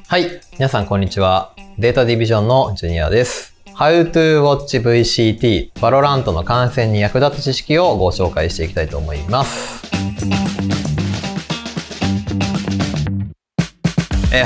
はい。皆さん、こんにちは。データディビジョンのジュニアです。How to Watch VCT、Valorant の観戦に役立つ知識をご紹介していきたいと思います。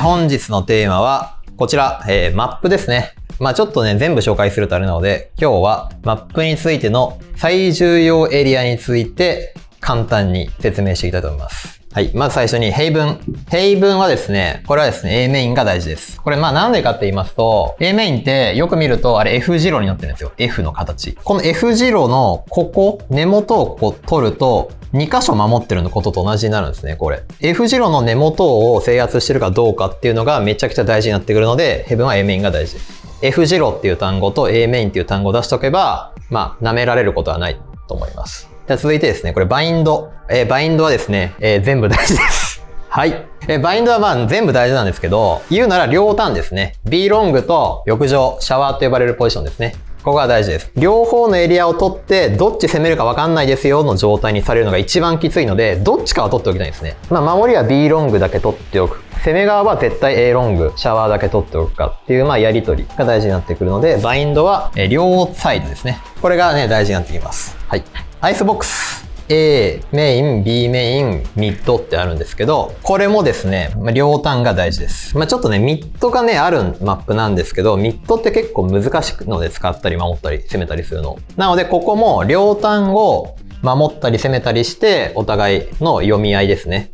本日のテーマは、こちら、マップですね。ちょっとね、全部紹介するとあれなので、今日はマップについての最重要エリアについて簡単に説明していきたいと思います。はい。まず最初に平文。平文はですね、これはですね、A メインが大事です。これなんでかって言いますと、A メインってよく見るとあれ F 字路になってるんですよ。F の形。この F 字路のここ、根元をこう取ると、2箇所守ってるのことと同じになるんですね、これ。F 字路の根元を制圧してるかどうかっていうのがめちゃくちゃ大事になってくるので、平文は A メインが大事です。F 字路っていう単語と A メインっていう単語を出しておけば、舐められることはないと思います。じゃあ続いてですね、これバインド。バインドはですね、全部大事です。はい。バインドは全部大事なんですけど、言うなら両端ですね。B ロングと浴場、シャワーと呼ばれるポジションですね。ここが大事です。両方のエリアを取って、どっち攻めるか分かんないですよの状態にされるのが一番きついので、どっちかは取っておきたいんですね。守りは B ロングだけ取っておく。攻め側は絶対 A ロング、シャワーだけ取っておくかっていうやり取りが大事になってくるので、バインドは両サイドですね。これがね、大事になってきます。はい。アイスボックス。A メイン、B メイン、ミッドってあるんですけど、これもですね、両端が大事です。ちょっとね、ミッドがね、あるマップなんですけど、ミッドって結構難しくので使ったり守ったり攻めたりするの。なので、ここも両端を守ったり攻めたりして、お互いの読み合いですね。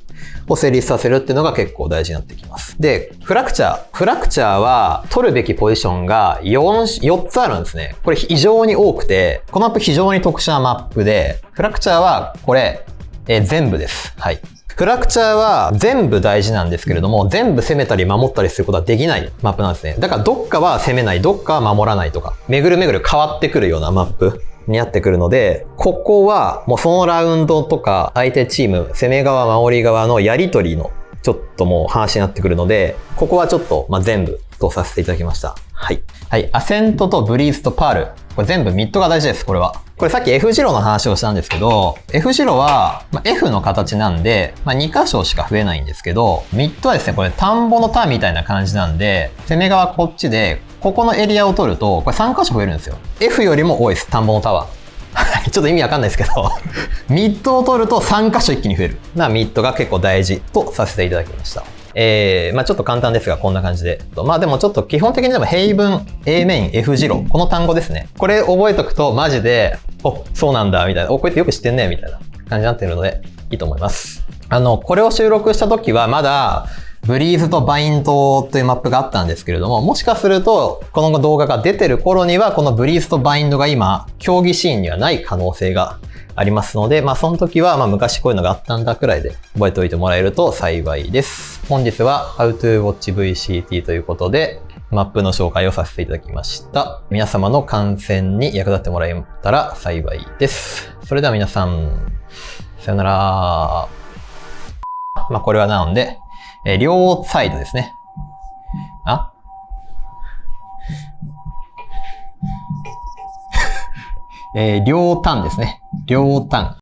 を成立させるっていうのが結構大事になってきます。で、フラクチャー。フラクチャーは取るべきポジションが4つあるんですね。これ非常に多くて、このマップ非常に特殊なマップで、フラクチャーはこれ、全部です。はい。フラクチャーは全部大事なんですけれども、全部攻めたり守ったりすることはできないマップなんですね。だからどっかは攻めない、どっかは守らないとか、巡る巡る変わってくるようなマップになってくるので、ここはもうそのラウンドとか相手チーム、攻め側、守り側のやりとりのちょっともう話になってくるので、ここはちょっと全部とさせていただきました。はい。はい。アセントとブリーズとパール。これ全部ミッドが大事です、これは。これさっき F 字路の話をしたんですけど、F 字路は F の形なんで、2箇所しか増えないんですけど、ミッドはですね、これ田んぼの田みたいな感じなんで、攻め側こっちで、ここのエリアを取ると、これ3箇所増えるんですよ。F よりも多いです、田んぼの田は。ちょっと意味わかんないですけどミッドを取ると3箇所一気に増える。ミッドが結構大事とさせていただきました。ちょっと簡単ですが、こんな感じで。でもちょっと基本的にでも平文、A メイン、F 字路、この単語ですね。これ覚えとくとマジで、そうなんだ、みたいな。こうやってよく知ってんね、みたいな感じになってるので、いいと思います。これを収録した時はまだ、ブリーズとバインドというマップがあったんですけれども、もしかすると、この動画が出てる頃には、このブリーズとバインドが今、競技シーンにはない可能性がありますので、その時は、昔こういうのがあったんだくらいで覚えておいてもらえると幸いです。本日は How to Watch VCT ということで、マップの紹介をさせていただきました。皆様の観戦に役立ってもらえたら幸いです。それでは皆さん、さよなら。これはなので、両サイドですね。両端ですね。両端。